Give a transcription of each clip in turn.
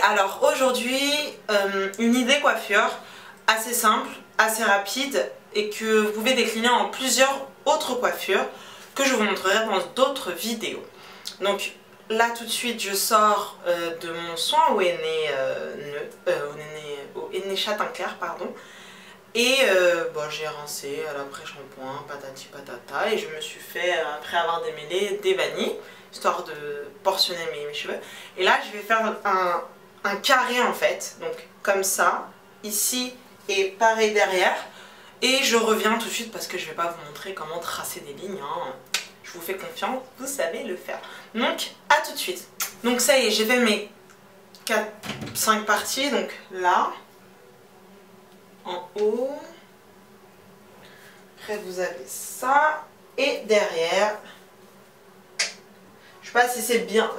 alors aujourd'hui une idée coiffure assez simple, assez rapide et que vous pouvez décliner en plusieurs autres coiffures que je vous montrerai dans d'autres vidéos. Donc là tout de suite je sors de mon soin au henné châtain clair pardon. Et bon, j'ai rincé à l'après-shampoing, patati patata, et je me suis fait, après avoir démêlé, des vanilles, histoire de portionner mes cheveux. Et là, je vais faire un carré en fait, donc comme ça, ici et pareil derrière. Et je reviens tout de suite parce que je ne vais pas vous montrer comment tracer des lignes, hein. Je vous fais confiance, vous savez le faire. Donc, à tout de suite. Donc ça y est, j'ai fait mes 4-5 parties, donc là. En haut, après vous avez ça, et derrière, je sais pas si c'est bien,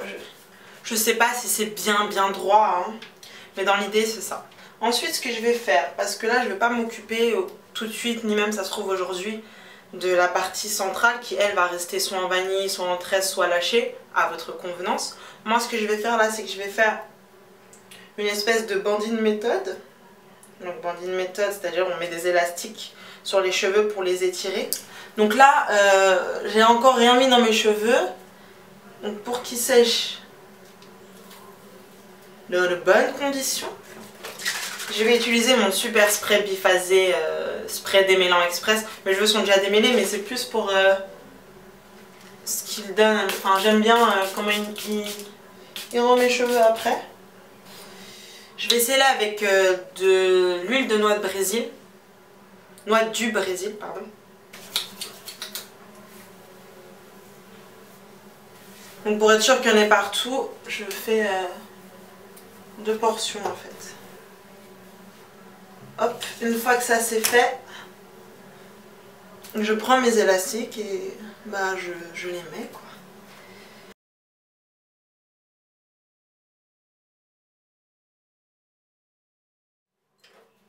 je sais pas si c'est bien droit, hein, mais dans l'idée c'est ça. Ensuite ce que je vais faire, parce que là je vais pas m'occuper tout de suite, ni même ça se trouve aujourd'hui, de la partie centrale qui elle va rester soit en vanille, soit en tresse, soit lâchée, à votre convenance. Moi ce que je vais faire là, c'est que je vais faire une espèce de bandine méthode. Donc bandine méthode, c'est-à-dire on met des élastiques sur les cheveux pour les étirer. Donc là, j'ai encore rien mis dans mes cheveux. Donc pour qu'ils sèchent dans de bonnes conditions, je vais utiliser mon super spray biphasé, spray démêlant express. Mes cheveux sont déjà démêlés, mais c'est plus pour ce qu'il donne. Enfin, j'aime bien comment il rend mes cheveux après. Je vais essayer là avec de l'huile de noix de Brésil. Noix du Brésil, pardon. Donc pour être sûr qu'il y en ait partout, je fais 2 portions en fait. Hop, une fois que ça c'est fait, je prends mes élastiques et bah je les mets quoi.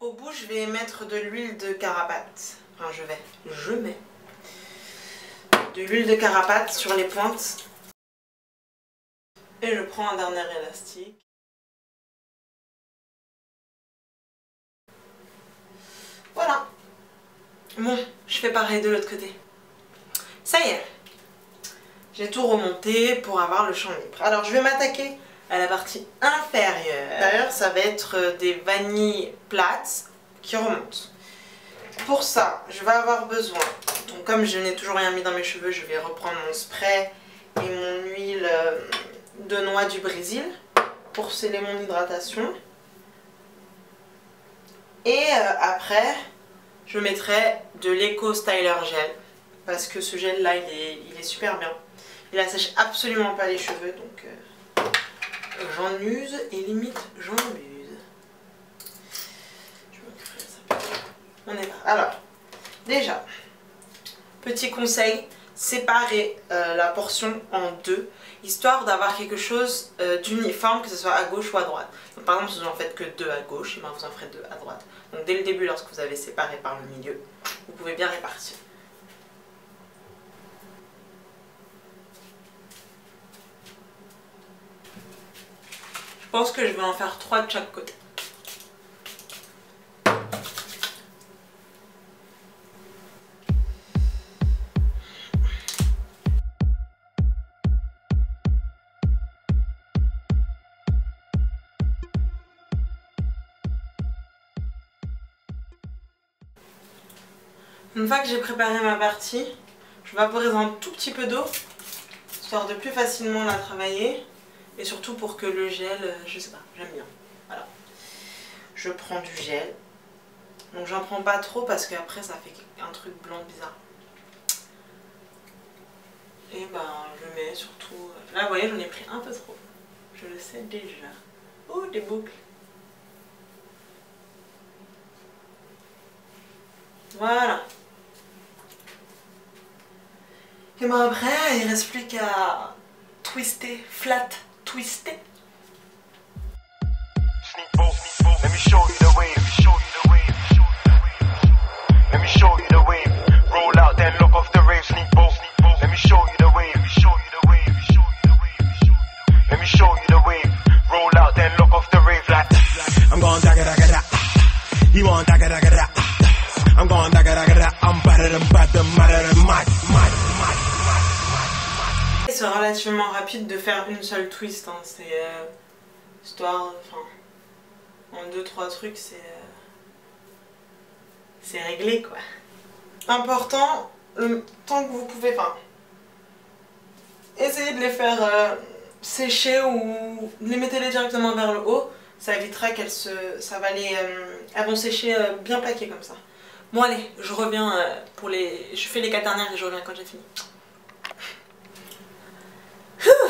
Au bout, je vais mettre de l'huile de carapate. Enfin, je mets de l'huile de carapate sur les pointes. Et je prends un dernier élastique. Voilà. Bon, je fais pareil de l'autre côté. Ça y est. J'ai tout remonté pour avoir le champ libre. Alors, je vais m'attaquer à la partie inférieure. Derrière, ça va être des vanilles plates qui remontent. Pour ça, je vais avoir besoin, donc comme je n'ai toujours rien mis dans mes cheveux, je vais reprendre mon spray et mon huile de noix du Brésil pour sceller mon hydratation. Et après, je mettrai de l'Eco Styler Gel parce que ce gel là, il est super bien. Il assèche absolument pas les cheveux, donc j'en use et limite j'en abuse. Je m'occuperai de ça. On est là. Alors, déjà, petit conseil, séparer la portion en deux, histoire d'avoir quelque chose d'uniforme, que ce soit à gauche ou à droite. Donc, par exemple, si vous en faites que 2 à gauche, et ben vous en ferez 2 à droite. Donc dès le début, lorsque vous avez séparé par le milieu, vous pouvez bien répartir. Je pense que je vais en faire 3 de chaque côté. Une fois que j'ai préparé ma partie, je vaporise un tout petit peu d'eau, histoire de plus facilement la travailler. Et surtout pour que le gel, je sais pas, j'aime bien. Voilà. Je prends du gel. Donc j'en prends pas trop parce qu'après ça fait un truc blanc bizarre. Et ben je mets surtout... Là vous voyez j'en ai pris un peu trop. Je le sais déjà. Oh des boucles. Voilà. Et ben après il reste plus qu'à twister, flat. Twisted. Let me show you the wave. Let me show you the wave. Roll out then look off the rave. Sneak boat. Let me show you the wave. Let me show you the wave. Roll out then look off the rave. c'est relativement rapide de faire une seule twist, hein. C'est histoire, enfin, en 2-3 trucs, c'est réglé quoi. Important, le temps que vous pouvez, enfin, essayez de les faire sécher ou les mettez-les directement vers le haut. Ça évitera elles vont sécher bien plaquées comme ça. Bon allez, je reviens je fais les 4 dernières et je reviens quand j'ai fini.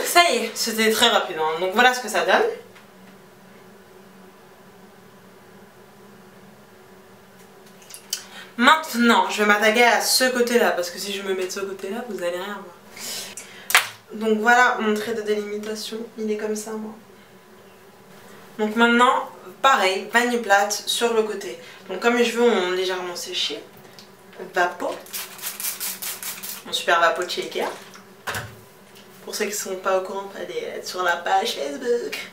Ça y est, c'était très rapide, hein. Donc voilà ce que ça donne. Maintenant, je vais m'attaquer à ce côté-là, parce que si je me mets de ce côté-là, vous allez rien voir. Donc voilà mon trait de délimitation, il est comme ça moi. Donc maintenant, pareil, vanille plate sur le côté. Donc comme les cheveux ont légèrement séché, Vapo, mon super Vapo de chez Ikea. Pour ceux qui ne sont pas au courant, allez être sur la page Facebook.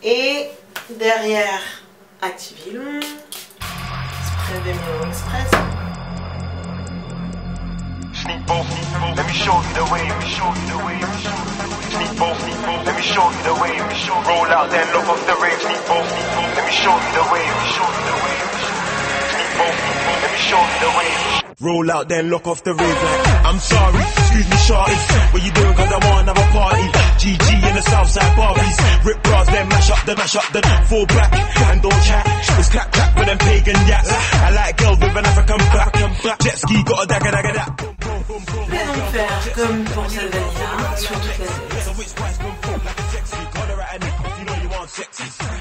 Et derrière, Activilon, spray Démon Express. Let me show you the way, let me show you the way. Sneak both, let me show you the way. Roll out then look off the rave. Sneak both, let me show you the way, let me show you the way. Sneak both, let me show you the way. Roll out then look off the rave like I'm sorry, excuse me shorty. What you doing cause I wanna have a party. GG in the Southside Barbies. Rip bras then mash up, then fall back and don't chat. It's clap clap with them pagan yaks. I like girls with an African back. Jet ski got a dagger that. Je vais donc faire comme pour cette vanille-là, sur toute la tête.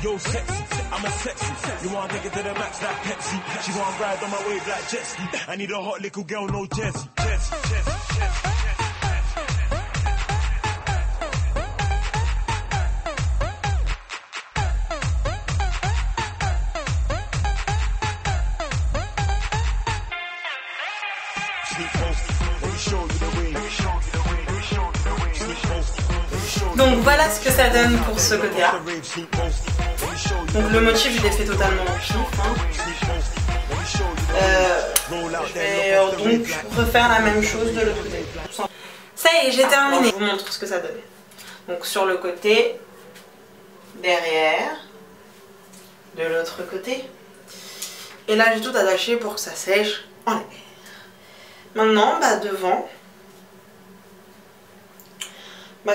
Yo sexy, I'm a sexy. You wanna take it to the max like Pepsi. She wanna ride on my wave like jet ski. I need a hot little girl, no Jessie. Donc voilà ce que ça donne pour ce côté-là. Donc le motif je l'ai fait totalement en pif, hein. Je vais donc refaire la même chose de l'autre côté. Ça y est, j'ai terminé. Je vous montre ce que ça donne. Donc sur le côté, derrière, de l'autre côté. Et là j'ai tout attaché pour que ça sèche en l'air. Maintenant, devant.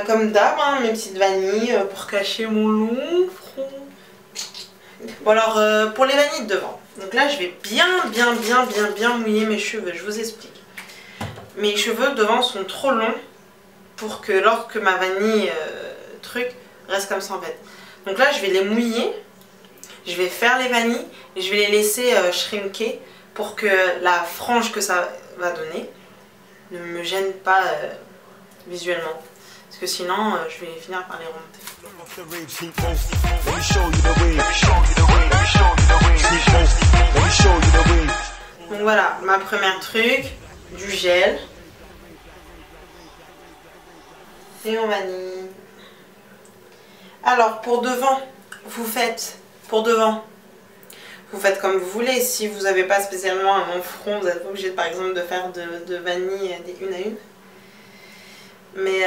Comme d'hab, hein, mes petites vanilles pour cacher mon long front. Bon alors, pour les vanilles de devant. Donc là, je vais bien mouiller mes cheveux. Je vous explique. Mes cheveux devant sont trop longs pour que lorsque ma vanille reste comme ça en fait. Donc là, je vais les mouiller. Je vais faire les vanilles et je vais les laisser shrinker pour que la frange que ça va donner ne me gêne pas visuellement. Parce que sinon, je vais finir par les remonter. Donc voilà, ma première truc, du gel. Et mon vanille. Alors pour devant, vous faites comme vous voulez. Si vous n'avez pas spécialement un long front, vous n'êtes pas obligé par exemple de faire de vanille une à une. Mais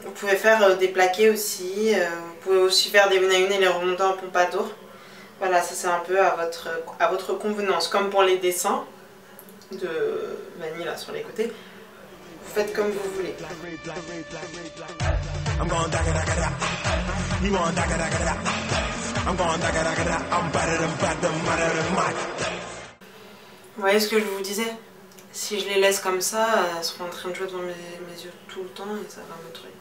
vous pouvez faire des plaqués aussi, vous pouvez aussi faire des une à une et les remonter en pompadour. Voilà, ça c'est un peu à votre convenance. Comme pour les dessins de vanille là sur les côtés, vous faites comme vous voulez. Vous voyez ce que je vous disais? Si je les laisse comme ça, elles seront en train de jouer devant mes yeux tout le temps et ça va me truer.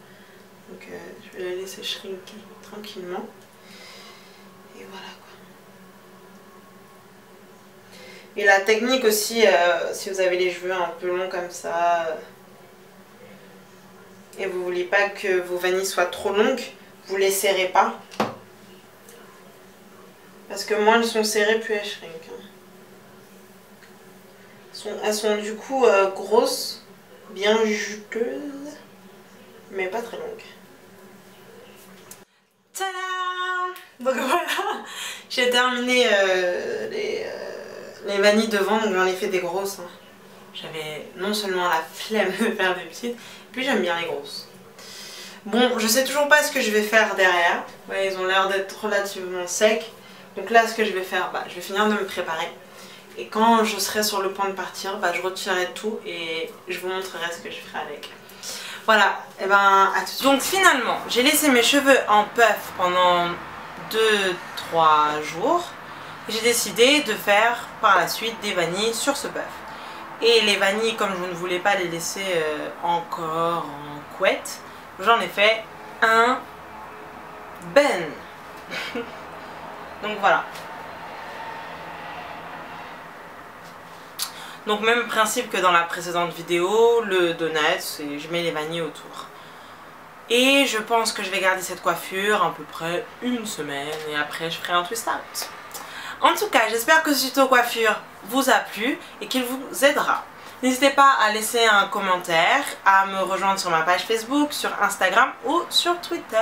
Donc je vais les laisser shrinker tranquillement. Et voilà quoi. Et la technique aussi, si vous avez les cheveux un peu longs comme ça, et vous voulez pas que vos vanilles soient trop longues, vous les serrez pas. Parce que moins elles sont serrées, plus elles shrinkent. Elles sont du coup grosses, bien juteuses, mais pas très longues. Tadam! Donc voilà, j'ai terminé les vanilles devant, donc j'en ai fait des grosses. Hein. J'avais non seulement la flemme de faire des petites, puis j'aime bien les grosses. Bon, je sais toujours pas ce que je vais faire derrière. Ouais, ils ont l'air d'être relativement secs. Donc là, ce que je vais faire, je vais finir de me préparer. Et quand je serai sur le point de partir, je retirerai tout et je vous montrerai ce que je ferai avec. Voilà, et à tout de suite. Donc finalement, j'ai laissé mes cheveux en puff pendant 2-3 jours. J'ai décidé de faire par la suite des vanilles sur ce puff. Et les vanilles, comme je ne voulais pas les laisser encore en couette, j'en ai fait un ben. Donc voilà. Donc même principe que dans la précédente vidéo, le donut, et je mets les vanilles autour. Et je pense que je vais garder cette coiffure à peu près une semaine et après je ferai un twist out. En tout cas, j'espère que ce tuto coiffure vous a plu et qu'il vous aidera. N'hésitez pas à laisser un commentaire, à me rejoindre sur ma page Facebook, sur Instagram ou sur Twitter.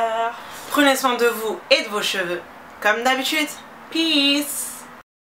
Prenez soin de vous et de vos cheveux. Comme d'habitude, peace!